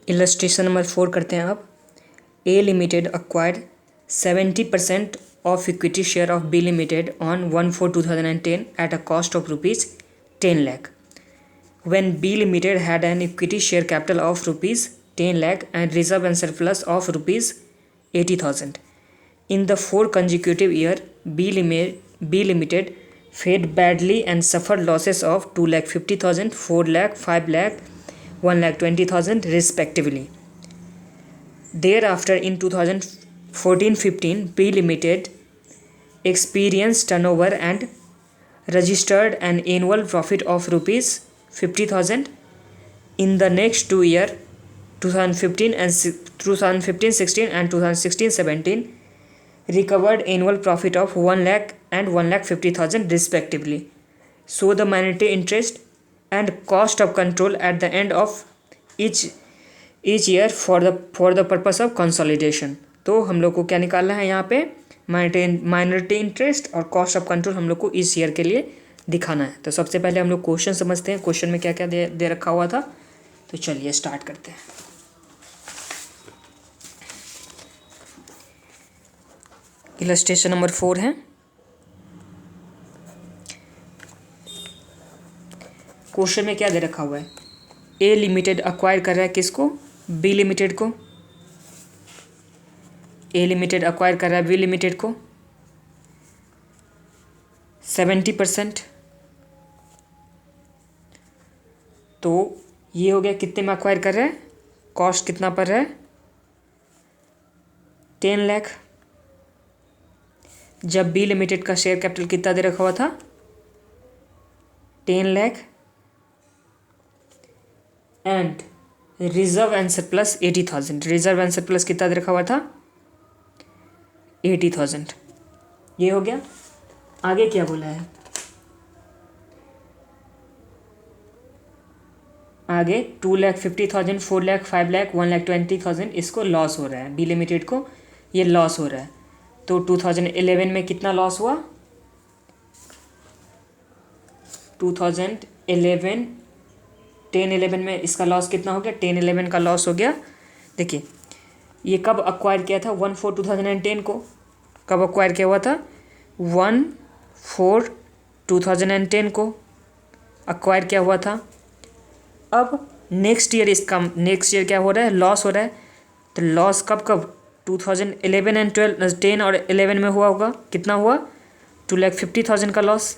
Illustration number 4 करते हैं आप। ए limited acquired 70% of equity share of B Limited on 1/4/2010 at a cost of rupees 10 lakh. When B Limited had an equity share capital of rupees 10 lakh and reserve and surplus of rupees 80,000. In the 4 consecutive year, B Limited fared badly and suffered losses of 2,50,000, 4 lakh, 5 lakh, 1,20,000 respectively. Thereafter, in 2014-15, B Limited experienced turnover and registered an annual profit of rupees 50,000. In the next 2 years, 2015-16 and 2016-17, recovered annual profit of 1 lakh and 1,50,000 respectively. So the minority interest and cost of control at the end of each year for the purpose of consolidation. तो हम लोग को क्या निकालना है यहाँ पे, minority interest और कॉस्ट ऑफ कंट्रोल हम लोग को इस ईयर के लिए दिखाना है। तो सबसे पहले हम लोग क्वेश्चन समझते हैं, क्वेश्चन में क्या क्या दे रखा हुआ था। तो चलिए स्टार्ट करते हैं। इलस्ट्रेशन नंबर 4 है। क्वेश्चन में क्या दे रखा हुआ है, ए लिमिटेड अक्वायर कर रहा है किसको, बी लिमिटेड को। ए लिमिटेड अक्वायर कर रहा है बी लिमिटेड को 70%। तो ये हो गया कितने में अक्वायर कर रहा है, कॉस्ट कितना पड़ रहा है 10 लाख। जब बी लिमिटेड का शेयर कैपिटल कितना दे रखा हुआ था 10 lakh and reserve and surplus 80,000। Reserve and surplus कितना दे रखा हुआ था 80,000। ये हो गया। आगे क्या बोला है, आगे 2,50,000, 4 लाख, 5 लाख, 1,20,000 इसको लॉस हो रहा है, बी लिमिटेड को ये लॉस हो रहा है। तो 2011 में कितना लॉस हुआ, 2011 10-11 में इसका लॉस कितना हो गया, 10-11 का लॉस हो गया। देखिए ये कब अक्वायर किया था 1/4/2010 को, कब अक्वायर किया हुआ था 1/4/2010 को अक्वायर किया हुआ था। अब नेक्स्ट ईयर क्या हो रहा है, लॉस हो रहा है। तो लॉस कब 2011 एंड 10 और 11 में हुआ होगा, कितना हुआ 2,50,000 का लॉस।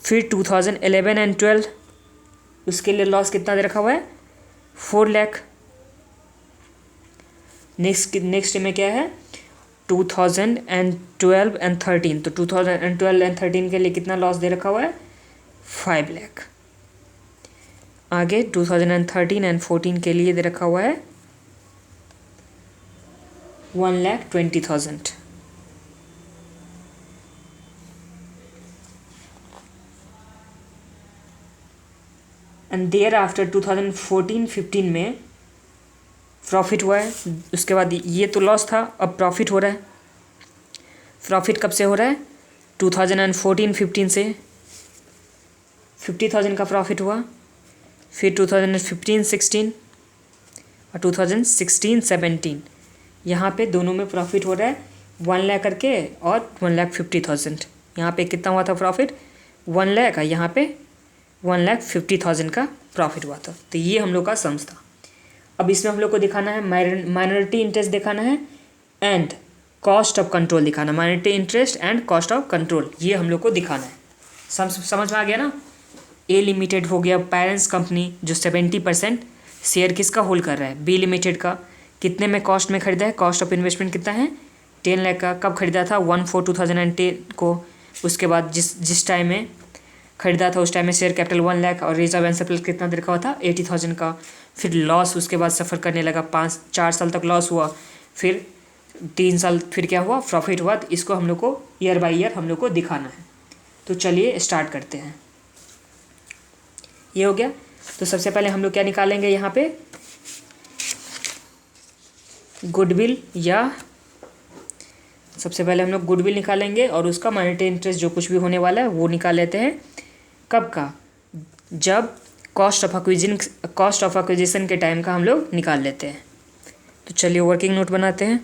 फिर 2011 एंड 12 उसके लिए लॉस कितना दे रखा हुआ है 4 लाख। नेक्स्ट में क्या है 2012 एंड 13, तो 2012 एंड 13 के लिए कितना लॉस दे रखा हुआ है 5 लाख। आगे 2013 एंड 14 के लिए दे रखा हुआ है 1,20,000। एंड देयर आफ्टर 2014-15 में प्रॉफिट हुआ है। उसके बाद ये तो लॉस था, अब प्रॉफिट हो रहा है। प्रॉफिट कब से हो रहा है 2014-15 से 50,000 का प्रॉफिट हुआ। फिर 2015-16 और 2016-17 यहाँ पे दोनों में प्रॉफिट हो रहा है 1 लाख करके और 1,50,000। यहाँ पे कितना हुआ था प्रॉफिट 1 लाख, यहाँ पे 1,50,000 का प्रॉफिट हुआ था। तो ये हम लोग का सम्स था। अब इसमें हम लोग को दिखाना है माइनॉरिटी इंटरेस्ट दिखाना है एंड कॉस्ट ऑफ कंट्रोल दिखाना। Minority interest and cost of control ये हम लोग को दिखाना है। समझ में आ गया ना। ए लिमिटेड हो गया पेरेंट्स कंपनी जो 70% शेयर किसका होल्ड कर रहा है बी लिमिटेड का। कितने में कॉस्ट में खरीदा है, कॉस्ट ऑफ इन्वेस्टमेंट कितना है 10 लाख का। कब खरीदा था 1/4/2010 को। उसके बाद जिस टाइम में खरीदा था उस टाइम में शेयर कैपिटल 1 लाख और रिजर्व एंड सरप्लस कितना दे रखा हुआ था 80,000 का। फिर लॉस उसके बाद सफ़र करने लगा, 4 साल तक लॉस हुआ। फिर 3 साल फिर क्या हुआ प्रॉफिट हुआ। तो इसको हम लोग को ईयर बाय ईयर हम लोग को दिखाना है। तो चलिए स्टार्ट करते हैं। ये हो गया। तो सबसे पहले हम लोग क्या निकालेंगे यहाँ पे गुडविल, या सबसे पहले हम लोग गुडविल निकालेंगे और उसका माइनॉरिटी इंटरेस्ट जो कुछ भी होने वाला है वो निकाल लेते हैं। कब का, जब कॉस्ट ऑफ एक्विजिशन के टाइम का हम लोग निकाल लेते हैं। तो चलिए वर्किंग नोट बनाते हैं।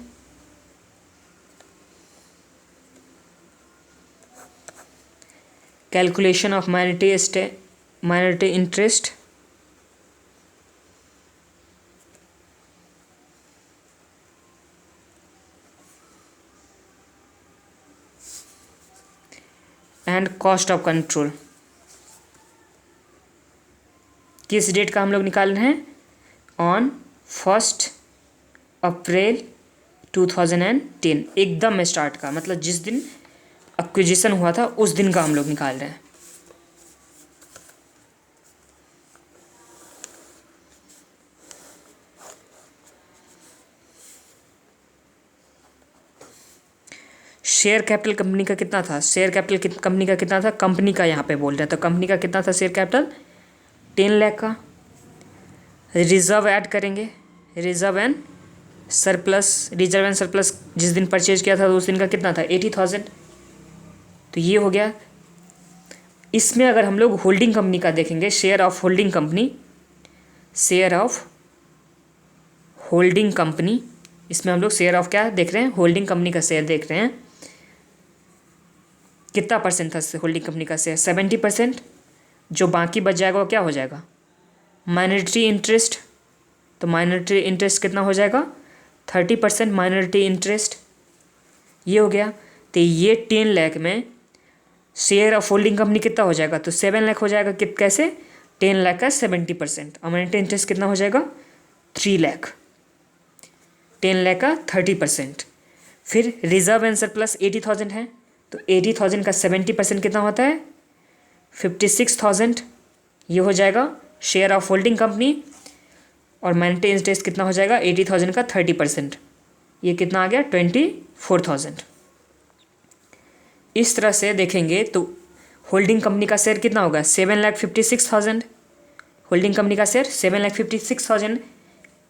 Calculation of minority interest and cost of control. किस डेट का हम लोग निकाल रहे हैं? ऑन 1 अप्रैल 2010, एकदम स्टार्ट का, मतलब जिस दिन एक्विजिशन हुआ था उस दिन का हम लोग निकाल रहे हैं। शेयर कैपिटल कंपनी का कितना था? शेयर कैपिटल कंपनी का कितना था? कंपनी का यहाँ पे बोल रहे हैं, तो कंपनी का कितना था शेयर कैपिटल? 10 लाख का। रिजर्व ऐड करेंगे, रिजर्व एंड सरप्लस जिस दिन परचेज किया था तो उस दिन का कितना था? 80,000। तो ये हो गया। इसमें अगर हम लोग होल्डिंग कंपनी का देखेंगे, शेयर ऑफ होल्डिंग कंपनी, इसमें हम लोग शेयर ऑफ क्या देख रहे हैं? होल्डिंग कंपनी का शेयर देख रहे हैं। कितना परसेंट था होल्डिंग कंपनी का शेयर? 70%। जो बाकी बच जाएगा वो क्या हो जाएगा? Minority interest. तो माइनॉरिटी इंटरेस्ट कितना हो जाएगा? 30% माइनॉरिटी इंटरेस्ट। ये हो गया। तो ये 10 लाख में शेयर ऑफ होल्डिंग कंपनी कितना हो जाएगा? तो 7 लाख हो जाएगा। कैसे? 10 लाख का 70%। और माइनॉरिटी इंटरेस्ट कितना हो जाएगा? 3 लाख। 10 लाख का 30%। फिर रिजर्व एंड सरप्लस 80,000 है, तो 80,000 का 70% कितना होता है? 56,000। ये हो जाएगा शेयर ऑफ होल्डिंग कंपनी। और माइनॉरिटी इंटरेस्ट कितना हो जाएगा? 80,000 का 30%। ये कितना आ गया? 24,000। इस तरह से देखेंगे तो होल्डिंग कंपनी का शेयर कितना होगा? 7,56,000। होल्डिंग कंपनी का शेयर 7,56,000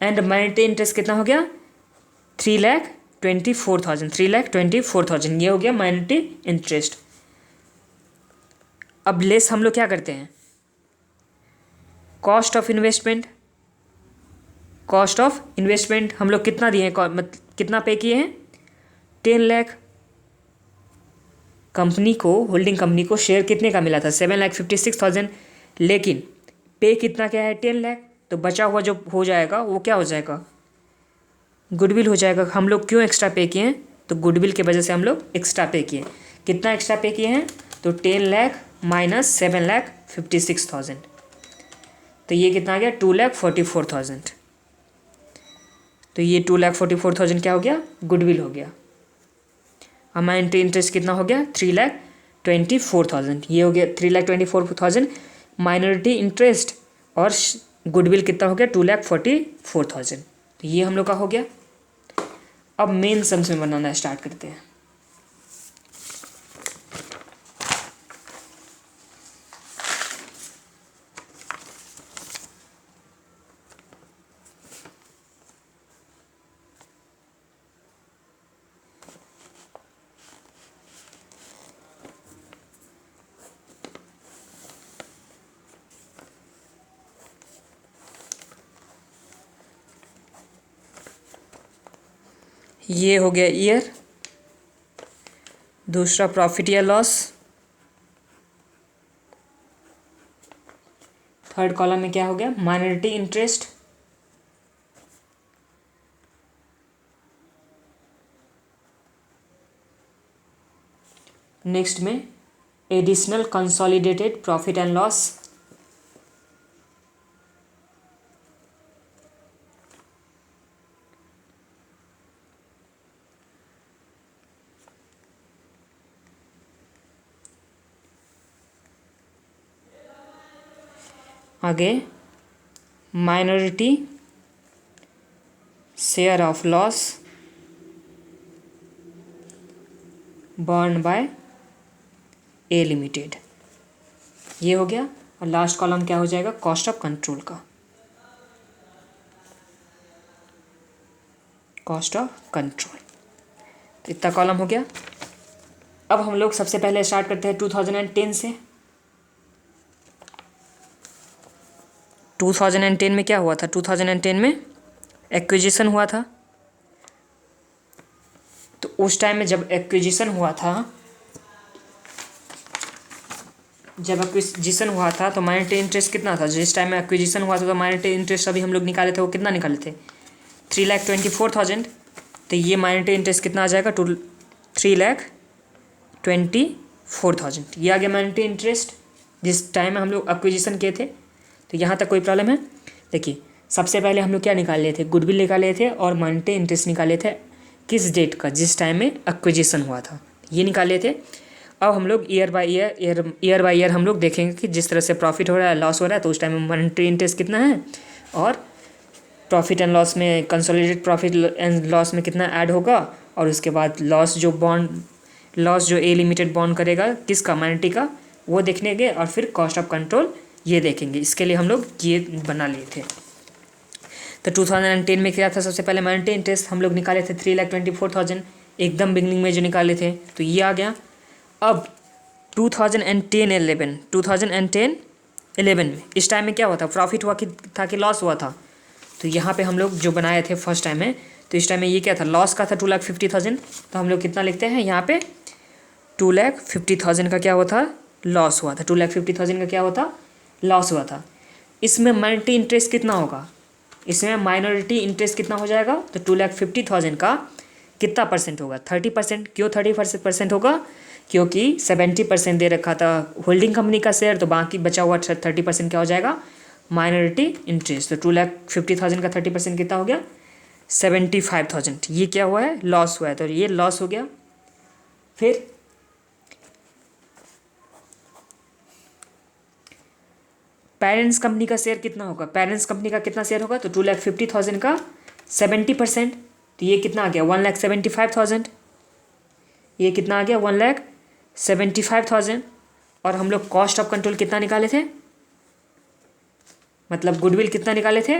एंड माइनॉरिटी इंटरेस्ट कितना हो गया? 3,24,000। ये हो गया माइनॉरिटी इंटरेस्ट। अब लेस हम लोग क्या करते हैं? कॉस्ट ऑफ इन्वेस्टमेंट हम लोग कितना दिए हैं? कितना पे किए हैं? 10 लाख। कंपनी को, होल्डिंग कंपनी को शेयर कितने का मिला था? 7,56,000। लेकिन पे कितना क्या है? 10 लाख। तो बचा हुआ जो हो जाएगा वो क्या हो जाएगा? गुडविल हो जाएगा। हम लोग क्यों एक्स्ट्रा पे किए हैं? तो गुडविल की वजह से हम लोग एक्स्ट्रा पे किए। कितना एक्स्ट्रा पे किए हैं? तो 10 लाख माइनस 7,56,000। तो ये कितना आ गया? 2,44,000। तो ये 2,44,000 क्या हो गया? गुडविल हो गया। अमाउंट इंटरेस्ट कितना हो गया? 3,24,000। ये हो गया 3,24,000 माइनॉरिटी इंटरेस्ट, और गुडविल कितना हो गया? 2,44,000। तो ये हम लोग का हो गया। अब मेन सम्स में बनाना स्टार्ट करते हैं। ये हो गया ईयर, दूसरा प्रॉफिट या लॉस, थर्ड कॉलम में क्या हो गया? माइनॉरिटी इंटरेस्ट, नेक्स्ट में additional consolidated profit and loss, आगे minority share of loss burn by a limited. ये हो गया। और लास्ट कॉलम क्या हो जाएगा? कॉस्ट ऑफ कंट्रोल का, कॉस्ट ऑफ कंट्रोल। तो इतना कॉलम हो गया। अब हम लोग सबसे पहले स्टार्ट करते हैं 2010 से। 2010 में क्या हुआ था, 2010 में एक्विजिशन हुआ था। तो उस टाइम में जब एक्विजिशन हुआ था तो माइनॉरिटी इंटरेस्ट कितना था, जिस टाइम में एक्विजिशन हुआ था तो माइनॉरिटी इंटरेस्ट अभी हम लोग निकाले थे, वो कितना निकाले थे, 3,24,000। तो ये माइनॉरिटी इंटरेस्ट कितना आ जाएगा, 3,24,000। ये आ गया माइनॉरिटी इंटरेस्ट जिस टाइम में हम लोग एक्विजिशन किए थे। तो यहाँ तक कोई प्रॉब्लम है? देखिए, सबसे पहले हम लोग क्या निकाले थे, गुडविल निकाले थे और माइनॉरिटी इंटरेस्ट निकाले थे किस डेट का, जिस टाइम में एक्विजिशन हुआ था, ये निकाले थे। अब हम लोग ईयर बाय ईयर हम लोग देखेंगे कि जिस तरह से प्रॉफिट हो रहा है, लॉस हो रहा है, तो उस टाइम में मॉनेटरी इंटरेस्ट कितना है और प्रॉफिट एंड लॉस में कंसोलिडेटेड प्रॉफिट एंड लॉस में कितना ऐड होगा, और उसके बाद लॉस जो ए लिमिटेड बॉन्ड करेगा किसका, मॉनेटरी का, वो देखने गए, और फिर कॉस्ट ऑफ कंट्रोल ये देखेंगे। इसके लिए हम लोग ये बना लिए थे। तो 2010 में क्या था, सबसे पहले मॉनेटरी इंटरेस्ट हम लोग निकाले थे 3,24,000, एकदम बिगनिंग में जो निकाले थे, तो ये आ गया। अब 2010-11 में इस टाइम में क्या हुआ था, प्रॉफिट हुआ था कि लॉस हुआ था। तो यहाँ पे हम लोग जो बनाए थे फर्स्ट टाइम में, तो इस टाइम में ये क्या था, लॉस का था 2,50,000। तो हम लोग कितना लिखते हैं यहाँ पे, 2,50,000 का क्या हुआ था, लॉस हुआ था। 2,50,000 का क्या हुआ था, लॉस हुआ था। इसमें माइनॉरिटी इंटरेस्ट कितना होगा, इसमें माइनॉरिटी इंटरेस्ट कितना हो जाएगा, तो 2,50,000 का कितना परसेंट होगा, 30%। क्यों 30% होगा, क्योंकि 70% दे रखा था होल्डिंग कंपनी का शेयर, तो बाकी बचा हुआ 30% क्या हो जाएगा, माइनॉरिटी इंटरेस्ट। तो 2,50,000 का 30% कितना हो गया, 75,000। ये क्या हुआ है, लॉस हुआ है, तो ये लॉस हो गया। फिर पेरेंट्स कंपनी का शेयर कितना होगा, पेरेंट्स कंपनी का कितना शेयर होगा, तो 2,50,000 का 70%, तो ये कितना आ गया, 1,75,000। ये कितना आ गया, 1,75,000। और हम लोग कॉस्ट ऑफ कंट्रोल कितना निकाले थे, मतलब गुडविल कितना निकाले थे,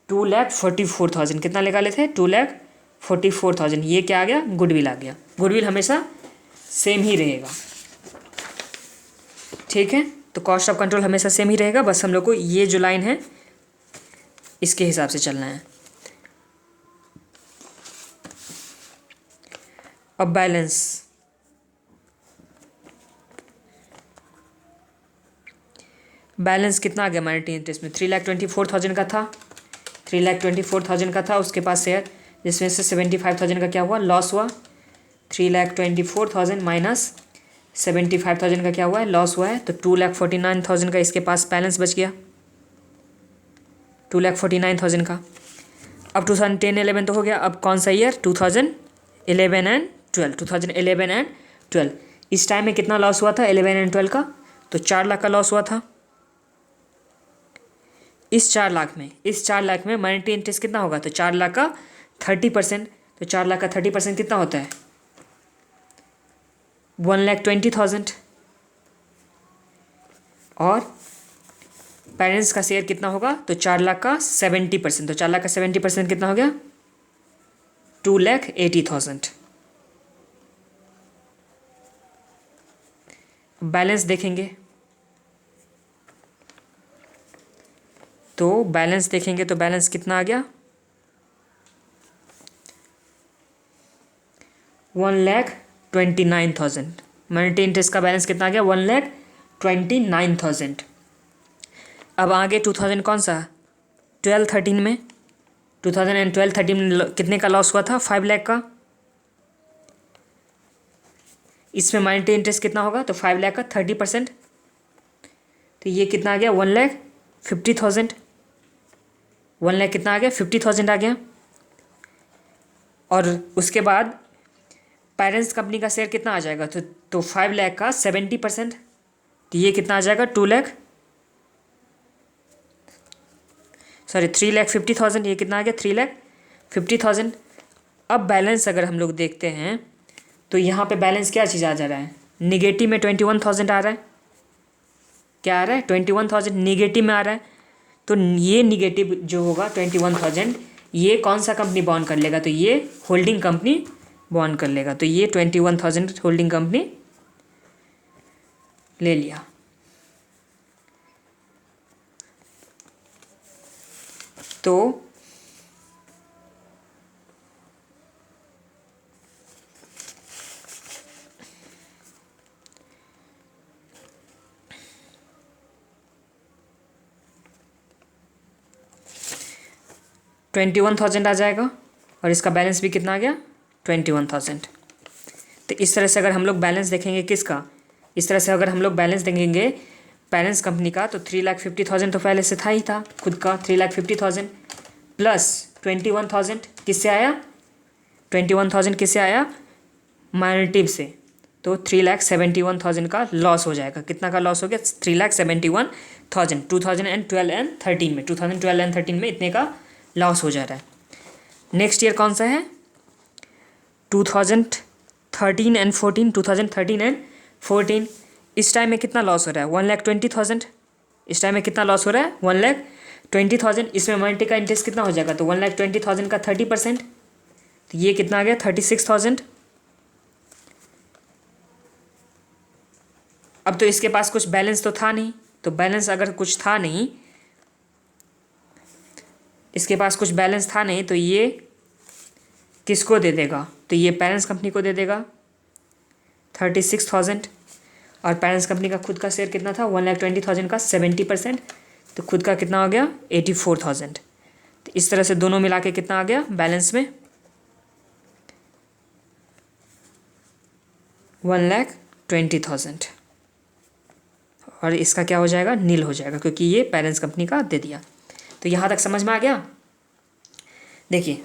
2,44,000। कितना निकाले थे, 2,44,000। ये क्या आ गया, गुडविल आ गया। गुडविल हमेशा सेम ही रहेगा, ठीक है। तो कॉस्ट ऑफ कंट्रोल हमेशा सेम ही रहेगा, बस हम लोग को ये जो लाइन है इसके हिसाब से चलना है। अब बैलेंस कितना आ गया माइनॉरिटी इंटरेस्ट में, 3,24,000 का था, 3,24,000 का था उसके पास शेयर, जिसमें से 75,000 का क्या हुआ, लॉस हुआ। 3,24,000 माइनस 75,000 का क्या हुआ है, लॉस हुआ है। तो 2,49,000 का इसके पास बैलेंस बच गया, 2,49,000 का। अब 2010-11 तो हो गया। अब कौन सा ईयर, 2011 एंड 12। इस टाइम में कितना लॉस हुआ था 11 एंड 12 का, तो 4 लाख का लॉस हुआ था। इस 4 लाख में माइनॉरिटी इंटरेस्ट कितना होगा, तो 4 लाख का 30%। तो 4 लाख का 30% कितना होता है, 1,20,000। और पेरेंट्स का शेयर कितना होगा, तो 4 लाख का 70%। तो 4 लाख का 70% कितना हो गया, 2,80,000। बैलेंस देखेंगे तो बैलेंस कितना आ गया, 1,29,000। माइनॉरिटी इंटरेस्ट का बैलेंस कितना आ गया, 1,29,000। अब आगे 2000 कौन सा 12-13 में, 2012-13 में कितने का लॉस हुआ था, 5 लाख का। इसमें माइनॉरिटी इंटरेस्ट कितना होगा, तो 5 लाख का 30%। तो ये कितना आ गया, 1,50,000। 1 लाख कितना आ गया, 50,000 आ गया। और उसके बाद पेरेंट्स कंपनी का शेयर कितना आ जाएगा, तो 5 लाख का 70%। तो ये कितना आ जाएगा, 3,50,000। ये कितना आ गया, 3,50,000। अब बैलेंस अगर हम लोग देखते हैं तो यहाँ पे बैलेंस क्या चीज़ आ जा रहा है, निगेटिव में 21,000 आ रहा है। क्या आ रहा है, 21,000 निगेटिव में आ रहा है। तो ये निगेटिव जो होगा 21,000, ये कौन सा कंपनी बॉन्ड कर लेगा, तो ये होल्डिंग कंपनी बॉन्ड कर लेगा। तो ये 21,000 होल्डिंग कंपनी ले लिया। तो $21,000 आ जाएगा और इसका बैलेंस भी कितना आ गया 21,000। तो इस तरह से अगर हम लोग बैलेंस देखेंगे किसका, इस तरह से अगर हम लोग बैलेंस देखेंगे पेरेंट्स कंपनी का, तो 3,50,000 तो पहले से था ही था खुद का 3,50,000 प्लस 21,000 किससे आया, 21,000 किससे आया माइनॉरिटी से, तो 3,71,000 का लॉस हो जाएगा। कितना का लॉस हो गया 3,71,000 2012 एंड 13 में, 2012 एंड 13 में इतने का लॉस हो जा रहा है। नेक्स्ट ईयर कौन सा है 2013 एंड 14, 2013 एंड 14 इस टाइम में कितना लॉस हो रहा है 1,20,000। इस टाइम में कितना लॉस हो रहा है 1,20,000। इसमें माइनॉरिटी का इंटरेस्ट कितना हो जाएगा, तो 1,20,000 का 30%, तो ये कितना आ गया 36,000। अब तो इसके पास कुछ बैलेंस तो था नहीं, तो बैलेंस अगर कुछ था नहीं, इसके पास कुछ बैलेंस था नहीं, तो ये किसको दे देगा, तो ये पेरेंट्स कंपनी को दे देगा 36,000। और पेरेंट्स कंपनी का खुद का शेयर कितना था 1,20,000 का 70%, तो खुद का कितना हो गया 84,000। तो इस तरह से दोनों मिला के कितना आ गया बैलेंस में 1,20,000। और इसका क्या हो जाएगा नील हो जाएगा, क्योंकि ये पेरेंट्स कंपनी का दे दिया। तो यहाँ तक समझ में आ गया। देखिए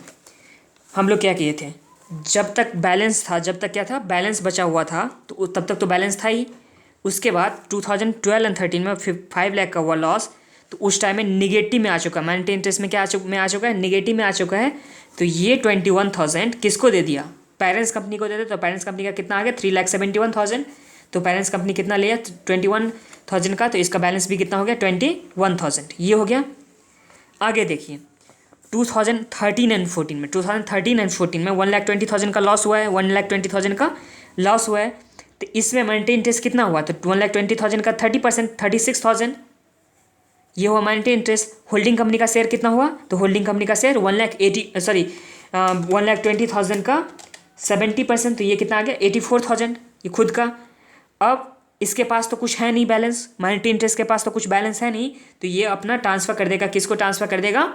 हम लोग क्या किए थे, जब तक बैलेंस था, जब तक क्या था बैलेंस बचा हुआ था, तो तब तक तो बैलेंस था ही। उसके बाद 2012 एंड 13 में 5 लाख का हुआ लॉस, तो उस टाइम में निगेटिव में आ चुका है, माइनॉरिटी इंटरेस्ट में क्या आ चुका है निगेटिव में आ चुका है। तो ये 21,000 किसको दे दिया पेरेंट्स कंपनी को दे दिया। तो पेरेंट्स कंपनी का कितना आ गया 3,71,000। तो पेरेंट्स कंपनी कितना लिया 21,000 का, तो इसका बैलेंस भी कितना हो गया 21,000। ये हो गया। आगे देखिए 2013 एंड 14 में, 2013 एंड 14 में 1,20,000 का लॉस हुआ है, 1,20,000 का लॉस हुआ है। तो इसमें माइनॉरिटी इंटरेस्ट कितना हुआ, तो 1,20,000 का 30% 36,000 ये हुआ माइनॉरिटी इंटरेस्ट। होल्डिंग कंपनी का शेयर कितना हुआ, तो होल्डिंग कंपनी का शेयर 1,20,000 का 70%, तो ये कितना आ गया 84,000 ये खुद का। अब इसके पास तो कुछ है नहीं बैलेंस, माइनॉरिटी इंटरेस्ट के पास तो कुछ बैलेंस है नहीं, तो ये अपना ट्रांसफ़र कर देगा, किसको ट्रांसफ़र कर देगा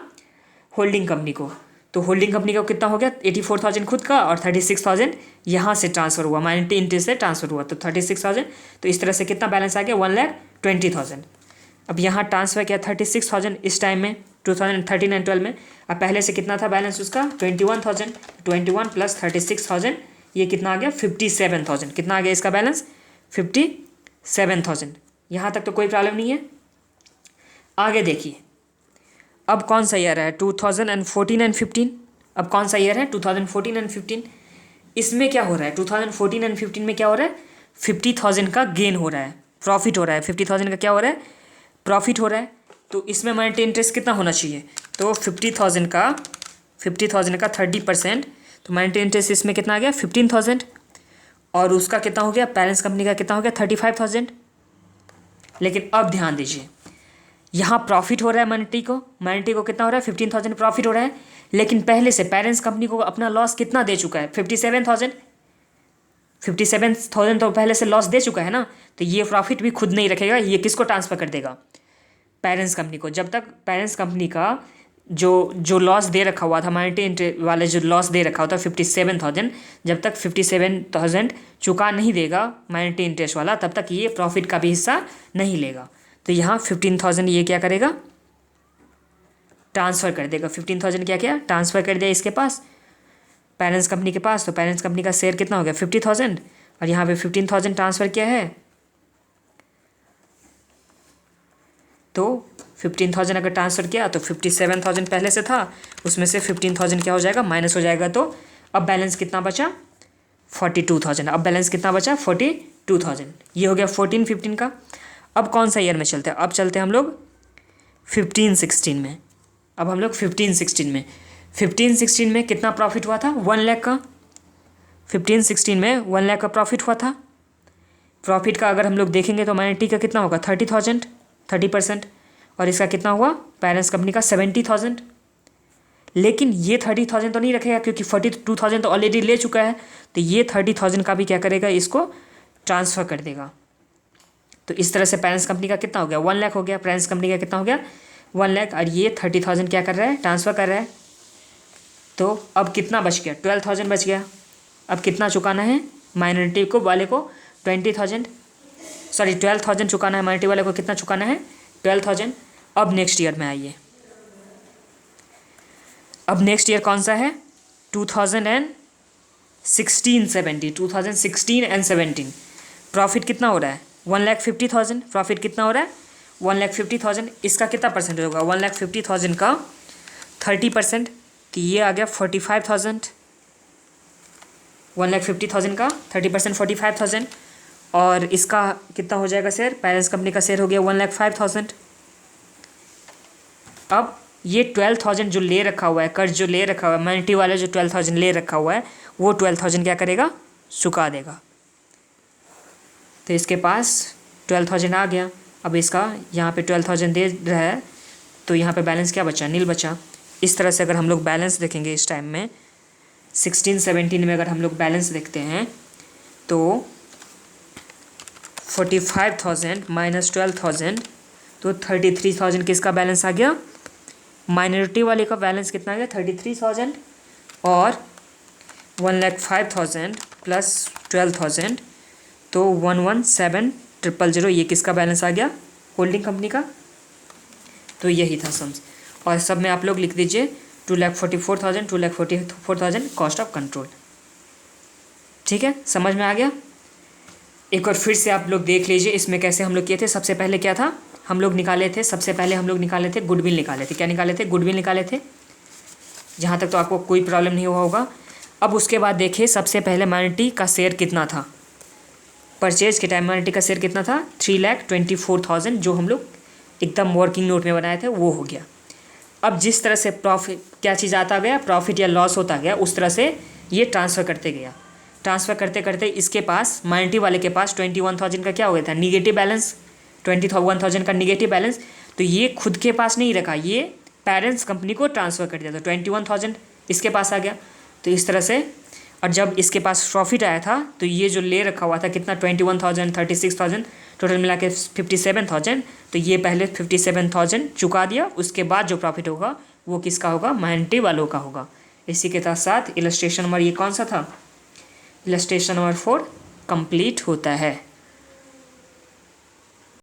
होल्डिंग कंपनी को। तो होल्डिंग कंपनी का कितना हो गया 84,000 खुद का और 36,000 यहाँ से ट्रांसफ़र हुआ, माइनॉरिटी इंटरेस्ट से ट्रांसफ़र हुआ, तो 36,000। तो इस तरह से कितना बैलेंस आ गया 1,20,000। अब यहाँ ट्रांसफ़र किया 36,000 इस टाइम में 2013 एंड 12 में। अब पहले से कितना था बैलेंस उसका 21,000, 21 प्लस 36,000 ये कितना आ गया 57,000। कितना आ गया इसका बैलेंस 57,000। यहाँ तक तो कोई प्रॉब्लम नहीं है। आगे देखिए अब कौन सा ईयर है 2014 एंड 15। अब कौन सा ईयर है 2014 एंड 15। इसमें क्या हो रहा है 2014 एंड 15 में क्या हो रहा है 50,000 का गेन हो रहा है, प्रॉफिट हो रहा है। 50,000 का क्या हो रहा है प्रॉफिट हो रहा है। तो इसमें माइनॉरिटी इंटरेस्ट कितना होना चाहिए, तो 50,000 का 30%, तो माइनॉरिटी इंटरेस्ट इसमें कितना आ गया 15,000 और उसका कितना हो गया पेरेंट्स कंपनी का कितना हो गया 35,000। लेकिन अब ध्यान दीजिए यहाँ प्रॉफिट हो रहा है माइनॉरिटी को कितना हो रहा है 15,000 प्रॉफिट हो रहा है, लेकिन पहले से पेरेंट्स कंपनी को अपना लॉस कितना दे चुका है 57,000 तो पहले से लॉस दे चुका है ना। तो ये प्रॉफिट भी खुद नहीं रखेगा, ये किसको ट्रांसफ़र कर देगा पेरेंट्स कंपनी को। जब तक पेरेंट्स कंपनी का जो लॉस दे रखा हुआ था माइनॉरिटी वाले जो लॉस दे रखा होता 57,000, जब तक 57,000 चुका नहीं देगा माइनॉरिटी इंटरेस्ट वाला तब तक ये प्रॉफिट का भी हिस्सा नहीं लेगा। तो यहाँ 15,000 ये क्या करेगा ट्रांसफ़र कर देगा। 15,000 क्या किया ट्रांसफ़र कर दिया इसके पास पेरेंट्स कंपनी के पास। तो पेरेंट्स कंपनी का शेयर कितना हो गया 50,000 और यहाँ पे 15,000 ट्रांसफ़र किया है। तो 15,000 अगर ट्रांसफ़र किया तो 57,000 पहले से था, उसमें से 15,000 क्या हो जाएगा माइनस हो जाएगा। तो अब बैलेंस कितना बचा 42,000। अब बैलेंस कितना बचा 42,000। ये हो गया 14-15 का। अब कौन सा ईयर में चलते हैं, अब चलते हैं हम लोग 15-16 में। अब हम लोग 15-16 में कितना प्रॉफिट हुआ था 1 लाख का। 15-16 में 1 लाख का प्रॉफिट हुआ था। प्रॉफिट का अगर हम लोग देखेंगे तो माइनॉरिटी का कितना होगा 30,000 30%, और इसका कितना हुआ पेरेंट्स कंपनी का 70,000। लेकिन ये 30,000 तो नहीं रखेगा क्योंकि 42,000 तो ऑलरेडी ले चुका है, तो ये 30,000 का भी क्या करेगा, इसको ट्रांसफ़र कर देगा। तो इस तरह से पेरेंट्स कंपनी का कितना हो गया, 1 लाख हो गया। पेरेंट्स कंपनी का कितना हो गया, 1 लाख, और ये 30,000 क्या कर रहा है, ट्रांसफ़र कर रहा है। तो अब कितना बच गया, 12,000 बच गया। अब कितना चुकाना है माइनॉरिटी को वाले को, 12,000 चुकाना है। माइनॉरिटी वाले को कितना चुकाना है, 12,000। अब नेक्स्ट ईयर में आइए, अब नेक्स्ट ईयर कौन सा है, 2016 एंड 17। प्रॉफिट कितना हो रहा है, 1,50,000। प्रॉफिट कितना हो रहा है, 1,50,000। इसका कितना परसेंटेज होगा, 1,50,000 का 30%, तो ये आ गया 45,000। 1,50,000 का 30% 45,000, और इसका कितना हो जाएगा शेयर, पेरेंट्स कंपनी का शेयर हो गया 1,05,000। अब ये 12,000 जो ले रखा हुआ है, कर्ज जो ले रखा हुआ है, माइनॉरिटी वाला जो 12,000 ले रखा हुआ है, वो 12,000 क्या करेगा, चुका देगा। तो इसके पास 12,000 आ गया। अब इसका यहाँ पे 12,000 दे रहा है, तो यहाँ पे बैलेंस क्या बचा, नील बचा। इस तरह से अगर हम लोग बैलेंस देखेंगे इस टाइम में 16-17 में अगर हम लोग बैलेंस देखते हैं तो 45,000 माइनस 12,000, तो 33,000 किसका बैलेंस आ गया, माइनॉरिटी वाले का बैलेंस कितना आ गया, 33,000, और 1,05,000 प्लस 12,000, तो 117,000 ये किसका बैलेंस आ गया, होल्डिंग कंपनी का। तो यही था सम्स, और सब में आप लोग लिख दीजिए 2,44,000 कॉस्ट ऑफ कंट्रोल। ठीक है, समझ में आ गया। एक बार फिर से आप लोग देख लीजिए इसमें कैसे हम लोग किए थे। सबसे पहले क्या था, हम लोग निकाले थे, सबसे पहले हम लोग निकाले थे गुडविल निकाले थे। क्या निकाले थे, गुडविल निकाले थे, जहाँ तक तो आपको कोई प्रॉब्लम नहीं हुआ होगा। अब उसके बाद देखिए सबसे पहले माइनॉरिटी का शेयर कितना था, परचेज के टाइम माइनॉरिटी का शेयर कितना था, 3,24,000, जो हम लोग एकदम वर्किंग नोट में बनाए थे वो हो गया। अब जिस तरह से प्रॉफिट क्या चीज़ आता गया, प्रॉफिट या लॉस होता गया, उस तरह से ये ट्रांसफ़र करते गया। ट्रांसफ़र करते करते इसके पास, माइनॉरिटी वाले के पास 21,000 का क्या हो गया था, निगेटिव बैलेंस, 21,000 का निगेटिव बैलेंस। तो ये खुद के पास नहीं रखा, ये पेरेंट्स कंपनी को ट्रांसफ़र कर दिया, तो 21,000 इसके पास आ गया। तो इस तरह से, और जब इसके पास प्रॉफिट आया था तो ये जो ले रखा हुआ था कितना, 21,000, 36,000, टोटल मिला के 57,000, तो ये पहले 57,000 चुका दिया। उसके बाद जो प्रॉफिट होगा वो किसका होगा, माइनॉरिटी वालों का होगा। इसी के साथ इलस्ट्रेशन नंबर ये कौन सा था, इलस्ट्रेशन नंबर 4 कंप्लीट होता है।